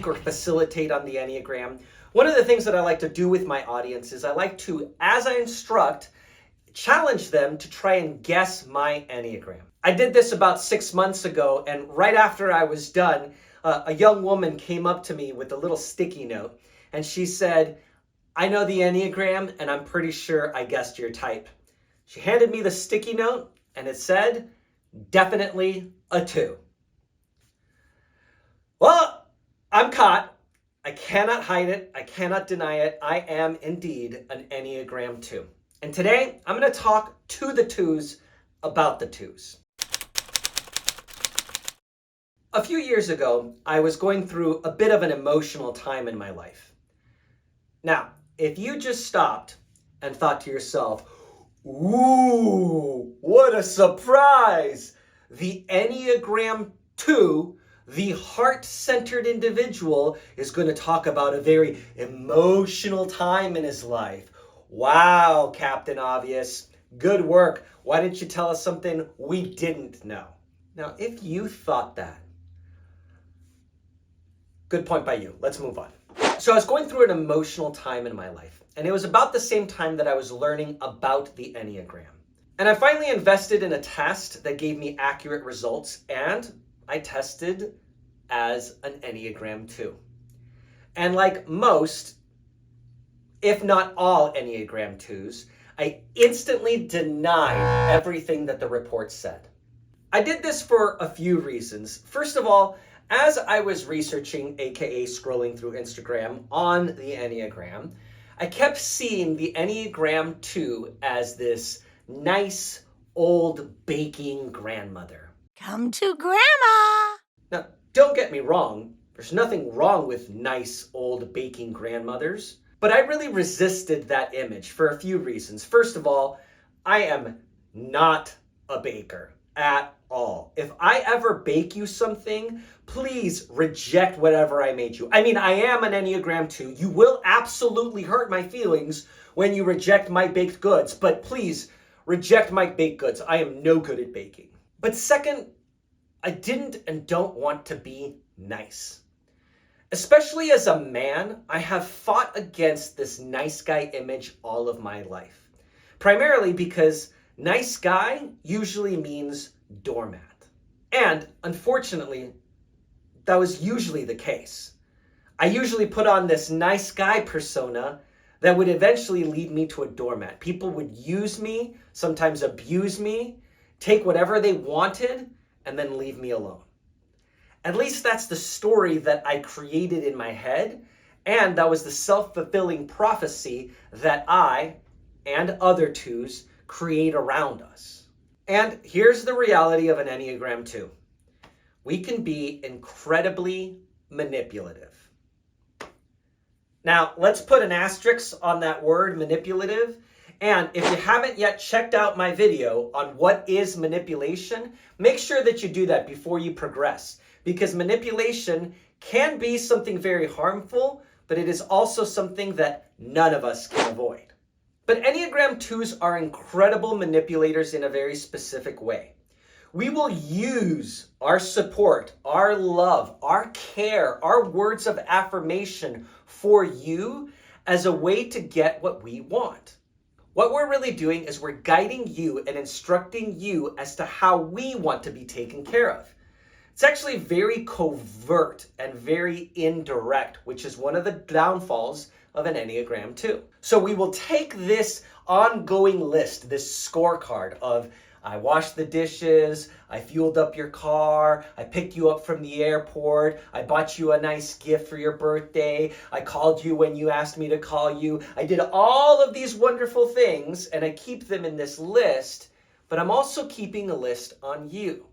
speak or facilitate on the Enneagram, one of the things that I like to do with my audience is I like to, as I instruct, challenge them to try and guess my Enneagram. I did this about 6 months ago, and right after I was done, a young woman came up to me with a little sticky note, and she said, "I know the Enneagram, and I'm pretty sure I guessed your type." She handed me the sticky note, and it said, "Definitely a 2." Well, I'm caught. I cannot hide it. I cannot deny it. I am indeed an Enneagram 2. And today, I'm going to talk to the 2s about the 2s. A few years ago, I was going through a bit of an emotional time in my life. Now, if you just stopped and thought to yourself, "Ooh, what a surprise! The Enneagram 2, the heart-centered individual, is going to talk about a very emotional time in his life. Wow, Captain Obvious. Good work. Why didn't you tell us something we didn't know?" Now, if you thought that, good point by you. Let's move on. So I was going through an emotional time in my life, and it was about the same time that I was learning about the Enneagram. And I finally invested in a test that gave me accurate results, and I tested as an Enneagram 2. And like most, if not all Enneagram 2s, I instantly denied everything that the report said. I did this for a few reasons. First of all, as I was researching, aka scrolling through Instagram on the Enneagram, I kept seeing the Enneagram 2 as this nice, old baking grandmother. Come to Grandma! Now, don't get me wrong. There's nothing wrong with nice, old baking grandmothers. But I really resisted that image for a few reasons. First of all, I am not a baker at all. If I ever bake you something, please reject whatever I made you. I mean, I am an Enneagram 2. You will absolutely hurt my feelings when you reject my baked goods, but please reject my baked goods. I am no good at baking. But second, I didn't and don't want to be nice. Especially as a man, I have fought against this nice guy image all of my life. Primarily because nice guy usually means doormat. And unfortunately, that was usually the case. I usually put on this nice guy persona that would eventually lead me to a doormat. People would use me, sometimes abuse me, take whatever they wanted, and then leave me alone. At least that's the story that I created in my head, and that was the self-fulfilling prophecy that I and other 2s create around us. And here's the reality of an Enneagram 2. We can be incredibly manipulative. Now, let's put an asterisk on that word, manipulative. And if you haven't yet checked out my video on what is manipulation, make sure that you do that before you progress. Because manipulation can be something very harmful, but it is also something that none of us can avoid. But Enneagram 2s are incredible manipulators in a very specific way. We will use our support, our love, our care, our words of affirmation for you as a way to get what we want. What we're really doing is we're guiding you and instructing you as to how we want to be taken care of. It's actually very covert and very indirect, which is one of the downfalls of an Enneagram 2. So we will take this ongoing list, this scorecard of I washed the dishes, I fueled up your car, I picked you up from the airport, I bought you a nice gift for your birthday, I called you when you asked me to call you. I did all of these wonderful things and I keep them in this list, but I'm also keeping a list on you.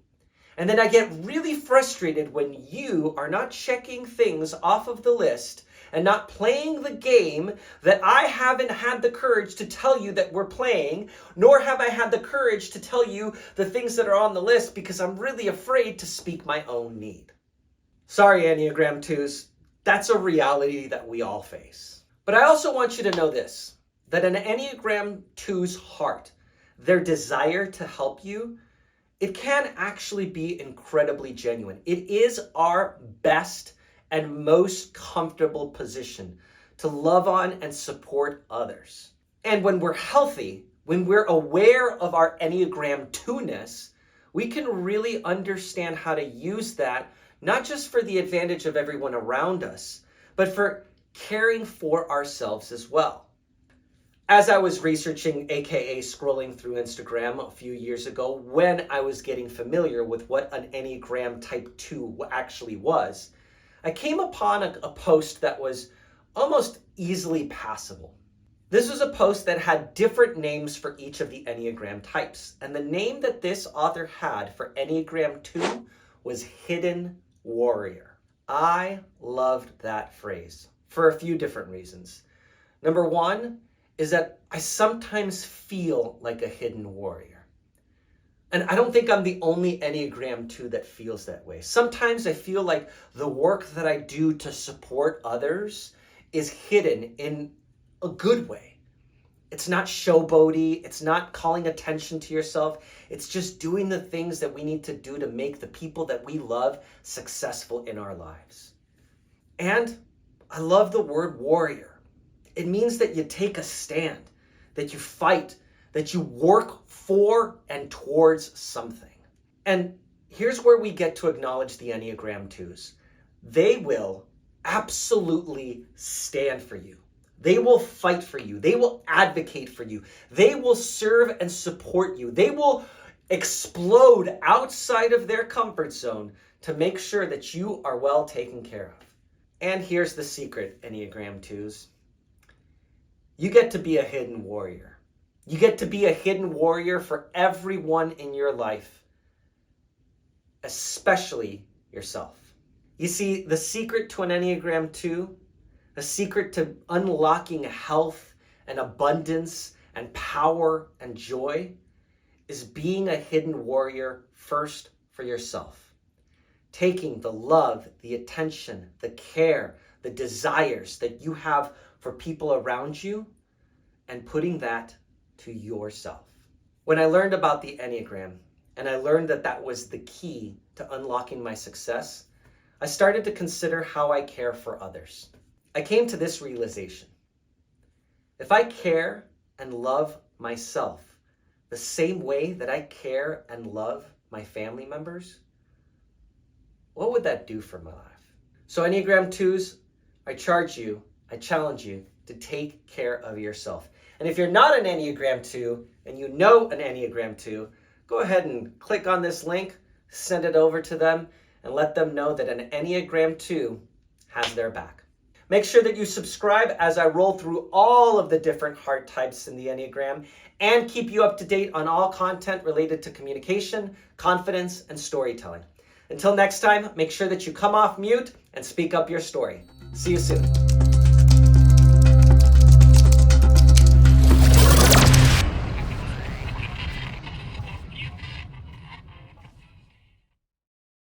And then I get really frustrated when you are not checking things off of the list and not playing the game that I haven't had the courage to tell you that we're playing, nor have I had the courage to tell you the things that are on the list because I'm really afraid to speak my own need. Sorry, Enneagram 2s, that's a reality that we all face. But I also want you to know this, that an Enneagram 2's heart, their desire to help you, it can actually be incredibly genuine. It is our best and most comfortable position to love on and support others. And when we're healthy, when we're aware of our Enneagram 2-ness, we can really understand how to use that, not just for the advantage of everyone around us, but for caring for ourselves as well. As I was researching, aka scrolling through Instagram a few years ago, when I was getting familiar with what an Enneagram Type 2 actually was, I came upon a post that was almost easily passable. This was a post that had different names for each of the Enneagram types, and the name that this author had for Enneagram 2 was Hidden Warrior. I loved that phrase for a few different reasons. Number one is that I sometimes feel like a hidden warrior. And I don't think I'm the only Enneagram 2 that feels that way. Sometimes I feel like the work that I do to support others is hidden in a good way. It's not showboaty. It's not calling attention to yourself. It's just doing the things that we need to do to make the people that we love successful in our lives. And I love the word warrior. It means that you take a stand, that you fight, that you work for and towards something. And here's where we get to acknowledge the Enneagram 2s. They will absolutely stand for you. They will fight for you. They will advocate for you. They will serve and support you. They will explode outside of their comfort zone to make sure that you are well taken care of. And here's the secret, Enneagram 2s. You get to be a hidden warrior. You get to be a hidden warrior for everyone in your life, especially yourself. You see, the secret to an Enneagram 2, the secret to unlocking health and abundance and power and joy is being a hidden warrior first for yourself. Taking the love, the attention, the care, the desires that you have for people around you and putting that to yourself. When I learned about the Enneagram and I learned that that was the key to unlocking my success, I started to consider how I care for others. I came to this realization. If I care and love myself the same way that I care and love my family members, what would that do for my life? So Enneagram 2s, I challenge you to take care of yourself. And if you're not an Enneagram 2 and you know an Enneagram 2, go ahead and click on this link, send it over to them, and let them know that an Enneagram 2 has their back. Make sure that you subscribe as I roll through all of the different heart types in the Enneagram and keep you up to date on all content related to communication, confidence, and storytelling. Until next time, make sure that you come off mute and speak up your story. See you soon.